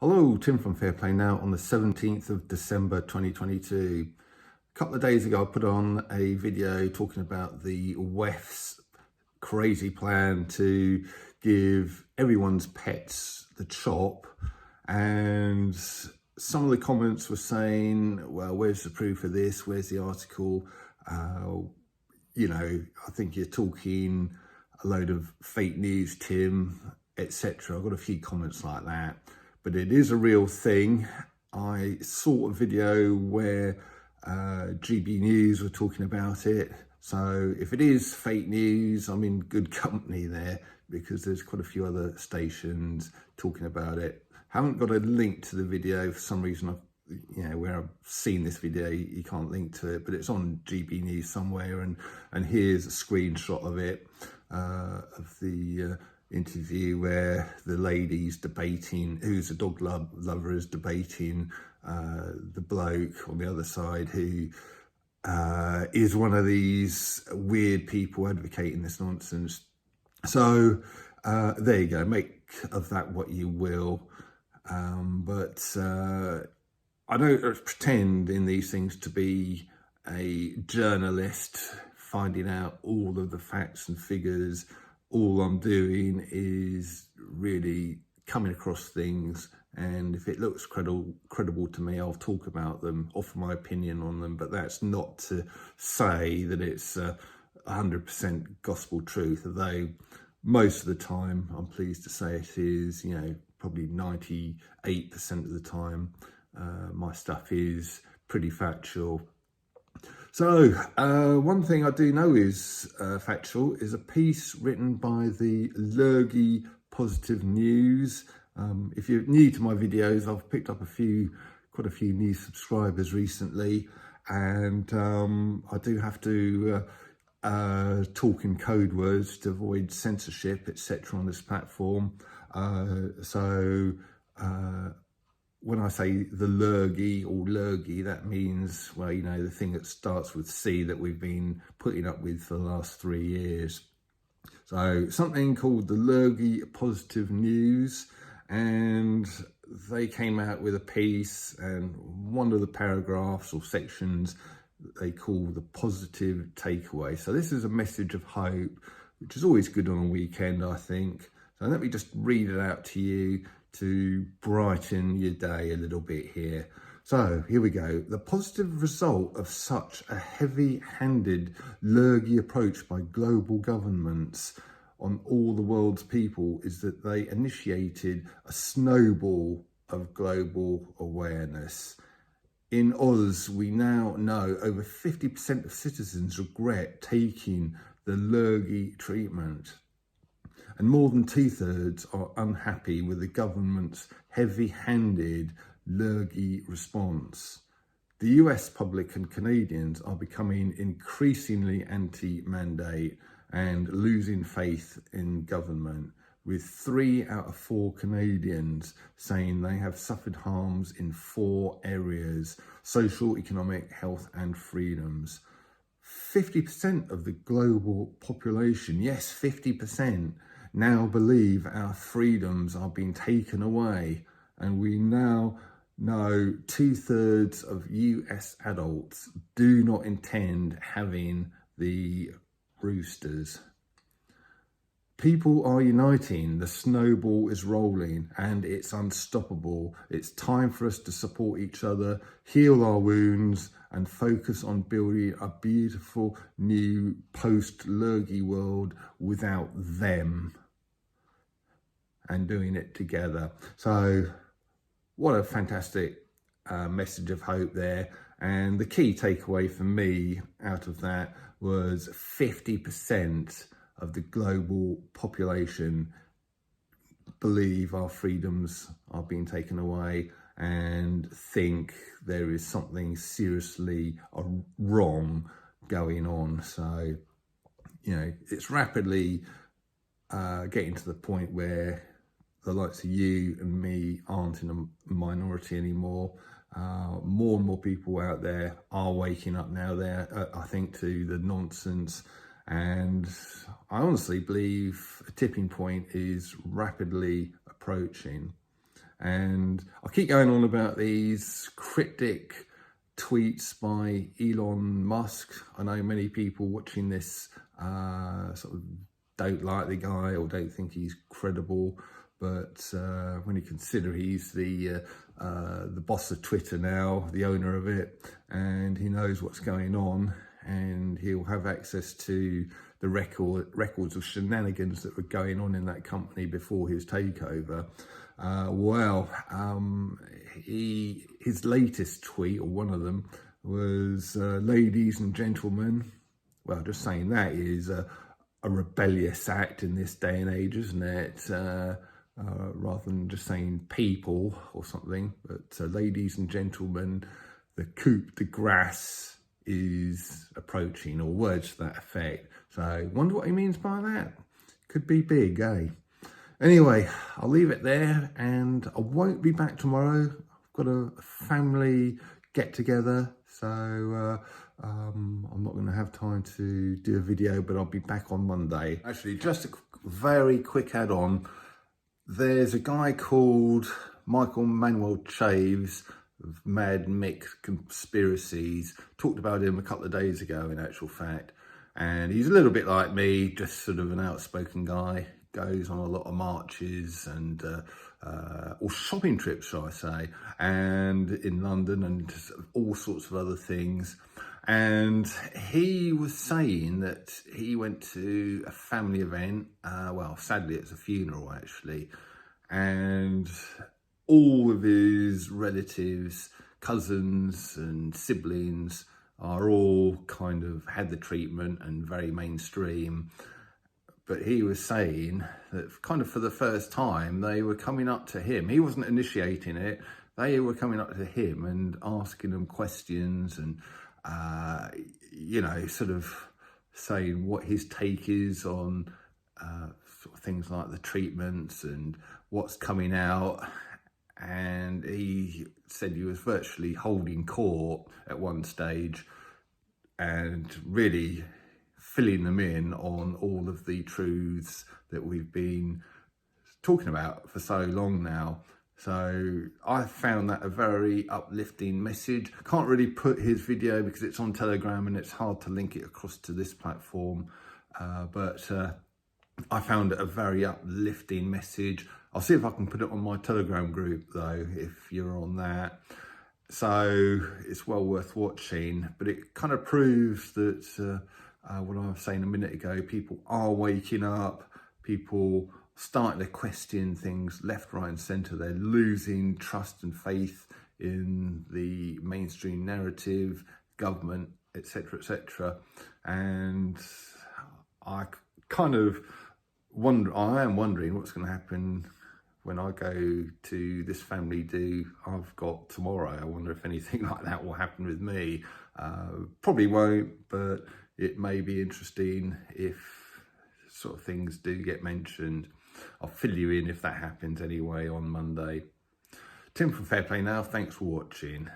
Hello, Tim from Fair Play Now on the 17th of December 2022. A couple of days ago I put on a video talking about the WEF's crazy plan to give everyone's pets the chop, and some of the comments were saying, well, where's the proof of this? Where's the article? I think you're talking a load of fake news, Tim, etc. I've got a few comments like that. But it is a real thing. I saw a video where GB News were talking about it. So if it is fake news, I'm in good company there, because there's quite a few other stations talking about it. Haven't got a link to the video for some reason. Where I've seen this video, you can't link to it, but it's on GB News somewhere. And here's a screenshot of it, of the interview where the lady's debating, who's a dog lover, is debating the bloke on the other side who is one of these weird people advocating this nonsense. So there you go, make of that what you will. But I don't pretend in these things to be a journalist finding out all of the facts and figures. All I'm doing is really coming across things, and if it looks credible to me, I'll talk about them, offer my opinion on them. But that's not to say that it's 100% gospel truth, although most of the time, I'm pleased to say it is, probably 98% of the time, my stuff is pretty factual. So one thing I do know is factual is a piece written by the Lurgy Positive News. If you're new to my videos, I've picked up quite a few new subscribers recently, and I do have to talk in code words to avoid censorship, etc. on this platform. When I say the Lurgy or Lurgy, that means, well, the thing that starts with C that we've been putting up with for the last 3 years. So something called the Lurgy Positive News, and they came out with a piece, and one of the paragraphs or sections they call the positive takeaway. So this is a message of hope, which is always good on a weekend, I think. So let me just read it out to you to brighten your day a little bit here. So here we go. The positive result of such a heavy-handed Lurgy approach by global governments on all the world's people is that they initiated a snowball of global awareness. In Oz, we now know over 50% of citizens regret taking the Lurgy treatment, and more than 2/3 are unhappy with the government's heavy-handed Lurgy response. The US public and Canadians are becoming increasingly anti-mandate and losing faith in government, with 3 out of 4 Canadians saying they have suffered harms in 4 areas: social, economic, health and freedoms. 50% of the global population, yes, 50%, now believe our freedoms are being taken away, and we now know 2/3 of US adults do not intend having the roosters. People are uniting, the snowball is rolling, and it's unstoppable. It's time for us to support each other, heal our wounds, and focus on building a beautiful new post-Lurgy world without them, and doing it together. So what a fantastic message of hope there. And the key takeaway for me out of that was 50% of the global population believe our freedoms are being taken away and think there is something seriously wrong going on. So, it's rapidly getting to the point where the likes of you and me aren't in a minority anymore. More and more people out there are waking up now I think, to the nonsense. And I honestly believe a tipping point is rapidly approaching. And I keep going on about these cryptic tweets by Elon Musk. I know many people watching this sort of don't like the guy or don't think he's credible, but when you consider he's the boss of Twitter now, the owner of it, and he knows what's going on, and he'll have access to the records of shenanigans that were going on in that company before his takeover. His latest tweet, or one of them, was, ladies and gentlemen. Well, just saying that is a rebellious act in this day and age, isn't it? Rather than just saying people or something, but ladies and gentlemen, the coup de grace is approaching, or words to that effect. So wonder what he means by that. Could be big, eh? Anyway, I'll leave it there, and I won't be back tomorrow. I've got a family get together, so I'm not going to have time to do a video, but I'll be back on Monday. Actually, just a very quick add-on. There's a guy called Michael Manuel Chaves of Mad Mick Conspiracies. Talked about him a couple of days ago, in actual fact. And he's a little bit like me, just sort of an outspoken guy. Goes on a lot of marches and or shopping trips, shall I say, and in London and all sorts of other things. And he was saying that he went to a family event. Well, sadly, it's a funeral actually, and all of his relatives, cousins and siblings are all kind of had the treatment and very mainstream. But he was saying that kind of for the first time, they were coming up to him. He wasn't initiating it. They were coming up to him and asking him questions and, you know, sort of saying what his take is on sort of things like the treatments and what's coming out. And he said he was virtually holding court at one stage and really filling them in on all of the truths that we've been talking about for so long now. So I found that a very uplifting message. Can't really put his video because it's on Telegram and it's hard to link it across to this platform. But I found it a very uplifting message. I'll see if I can put it on my Telegram group though, if you're on that. So it's well worth watching, but it kind of proves that what I was saying a minute ago, people are waking up, people starting to question things left, right and centre. They're losing trust and faith in the mainstream narrative, government, etc., etc. And I kind of I am wondering what's going to happen when I go to this family do I've got tomorrow. I wonder if anything like that will happen with me. Probably won't, but it may be interesting if sort of things do get mentioned. I'll fill you in if that happens anyway on Monday. Tim from Fair Play Now, thanks for watching.